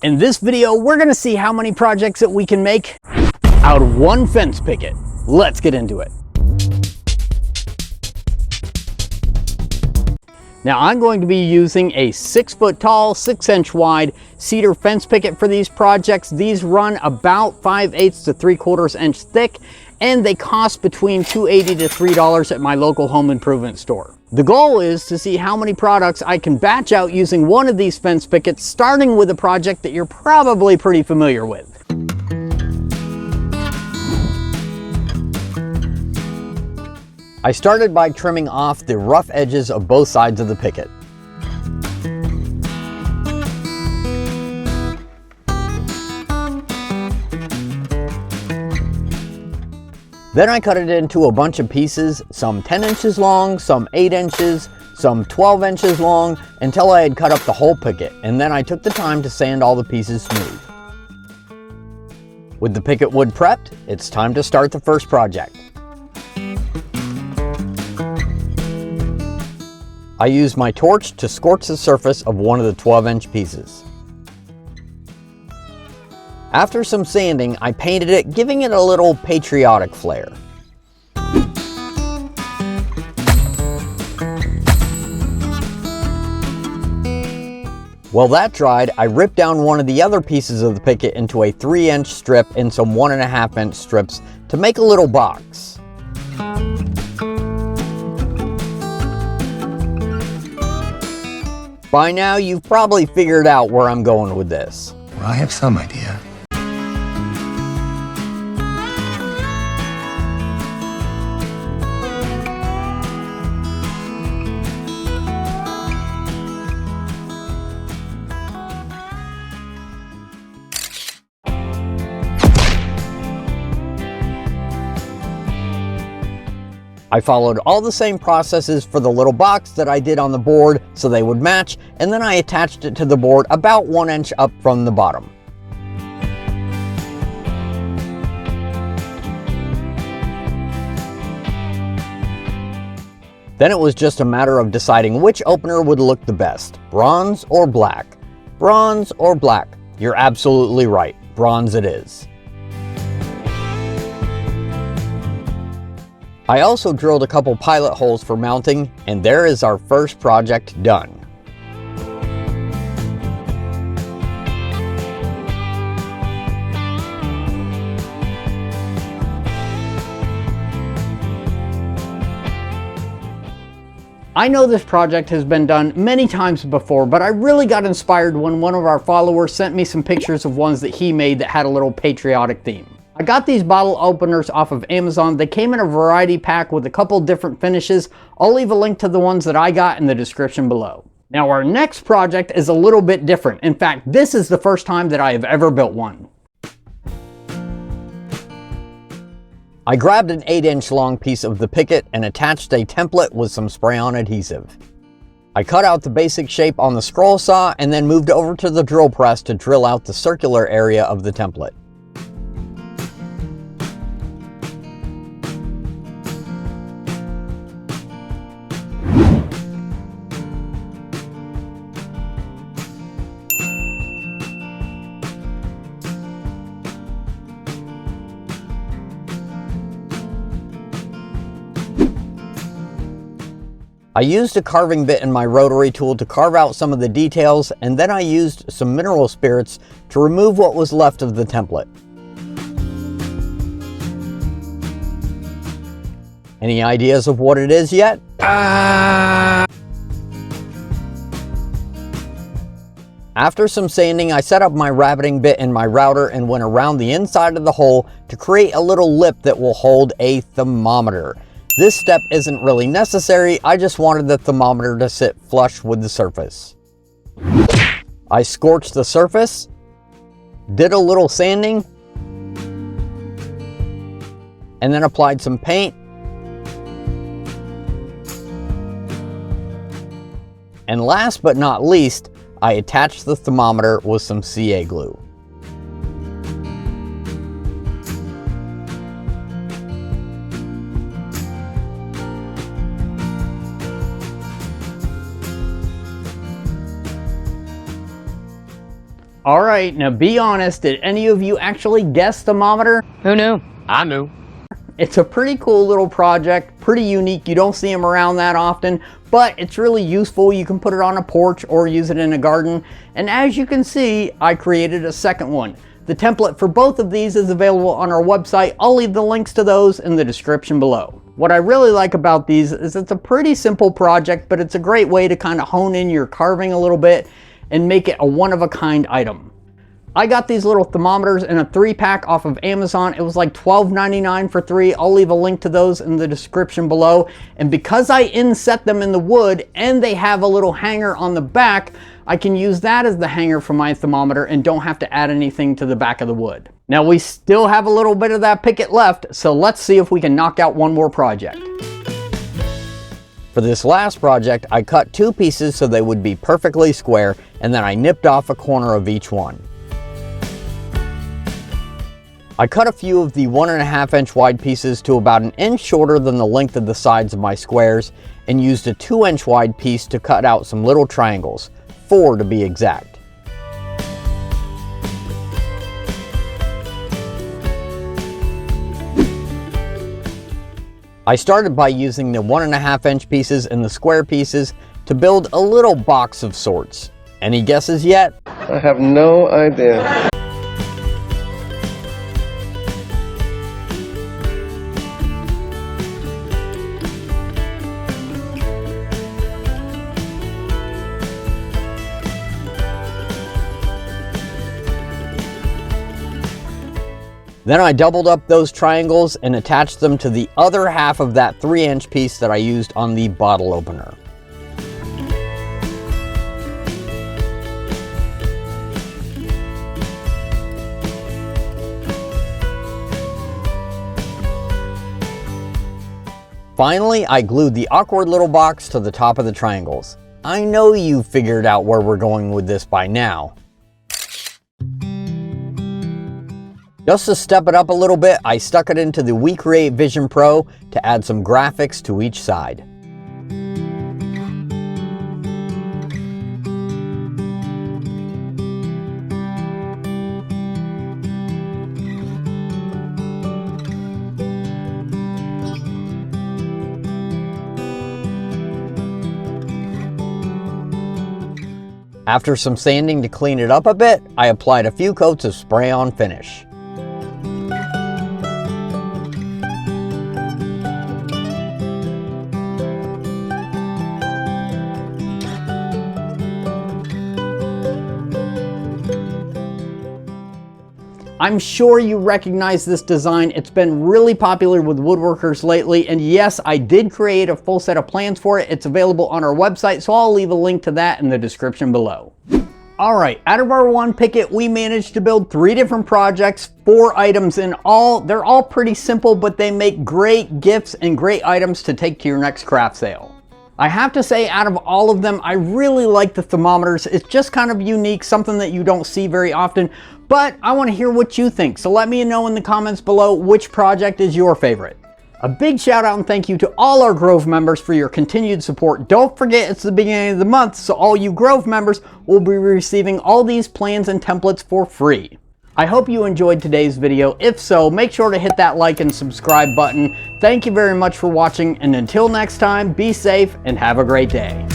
In this video, we're gonna see how many projects that we can make out of one fence picket. Let's get into it. Now I'm going to be using a 6 foot tall, 6 inch wide cedar fence picket for these projects. These run about 5/8 to 3/4 inch thick, and they cost between $2.80 to $3 at my local home improvement store. The goal is to see how many products I can batch out using one of these fence pickets, starting with a project that you're probably pretty familiar with. I started by trimming off the rough edges of both sides of the picket. Then I cut it into a bunch of pieces, some 10 inches long, some 8 inches, some 12 inches long, until I had cut up the whole picket, and then I took the time to sand all the pieces smooth. With the picket wood prepped, it's time to start the first project. I used my torch to scorch the surface of one of the 12-inch pieces. After some sanding, I painted it, giving it a little patriotic flair. While that dried, I ripped down one of the other pieces of the picket into a 3-inch strip and some 1.5-inch strips to make a little box. By now, you've probably figured out where I'm going with this. Well, I have some idea. I followed all the same processes for the little box that I did on the board so they would match, and then I attached it to the board about 1 inch up from the bottom. Then it was just a matter of deciding which opener would look the best, bronze or black. Bronze or black. You're absolutely right, bronze it is. I also drilled a couple pilot holes for mounting, and there is our first project done. I know this project has been done many times before, but I really got inspired when one of our followers sent me some pictures of ones that he made that had a little patriotic theme. I got these bottle openers off of Amazon. They came in a variety pack with a couple different finishes. I'll leave a link to the ones that I got in the description below. Now our next project is a little bit different. In fact, this is the first time that I have ever built one. I grabbed an 8-inch long piece of the picket and attached a template with some spray-on adhesive. I cut out the basic shape on the scroll saw and then moved over to the drill press to drill out the circular area of the template. I used a carving bit in my rotary tool to carve out some of the details, and then I used some mineral spirits to remove what was left of the template. Any ideas of what it is yet? After some sanding, I set up my rabbiting bit in my router and went around the inside of the hole to create a little lip that will hold a thermometer. This step isn't really necessary, I just wanted the thermometer to sit flush with the surface. I scorched the surface, did a little sanding, and then applied some paint. And last but not least, I attached the thermometer with some CA glue. All right, now be honest, did any of you actually guess thermometer? Who knew? I knew. It's a pretty cool little project, pretty unique. You don't see them around that often, but it's really useful. You can put it on a porch or use it in a garden. And as you can see, I created a second one. The template for both of these is available on our website. I'll leave the links to those in the description below. What I really like about these is it's a pretty simple project, but it's a great way to kind of hone in your carving a little bit and make it a one-of-a-kind item. I got these little thermometers in a 3-pack off of Amazon. It was like $12.99 for 3. I'll leave a link to those in the description below. And because I inset them in the wood and they have a little hanger on the back, I can use that as the hanger for my thermometer and don't have to add anything to the back of the wood. Now we still have a little bit of that Picket left, so let's see if we can knock out one more project. For this last project, I cut 2 pieces so they would be perfectly square, and then I nipped off a corner of each one. I cut a few of the 1.5 inch wide pieces to about 1 inch shorter than the length of the sides of my squares, and used a 2 inch wide piece to cut out some little triangles, 4 to be exact. I started by using the 1.5 inch pieces and the square pieces to build a little box of sorts. Any guesses yet? I have no idea. Then I doubled up those triangles and attached them to the other half of that 3 inch piece that I used on the bottle opener. Finally, I glued the awkward little box to the top of the triangles. I know you figured out where we're going with this by now. Just to step it up a little bit, I stuck it into the WeCreate Vision Pro to add some graphics to each side. After some sanding to clean it up a bit, I applied a few coats of spray-on finish. I'm sure you recognize this design. It's been really popular with woodworkers lately, and yes, I did create a full set of plans for it. It's available on our website, so I'll leave a link to that in the description below. All right, out of our 1 Picket, we managed to build 3 different projects, 4 items in all. They're all pretty simple, but they make great gifts and great items to take to your next craft sale. I have to say, out of all of them, I really like the thermometers. It's just kind of unique, something that you don't see very often, but I want to hear what you think. So let me know in the comments below which project is your favorite. A big shout out and thank you to all our Grove members for your continued support. Don't forget, it's the beginning of the month, so all you Grove members will be receiving all these plans and templates for free. I hope you enjoyed today's video. If so, make sure to hit that like and subscribe button. Thank you very much for watching, and until next time, be safe and have a great day.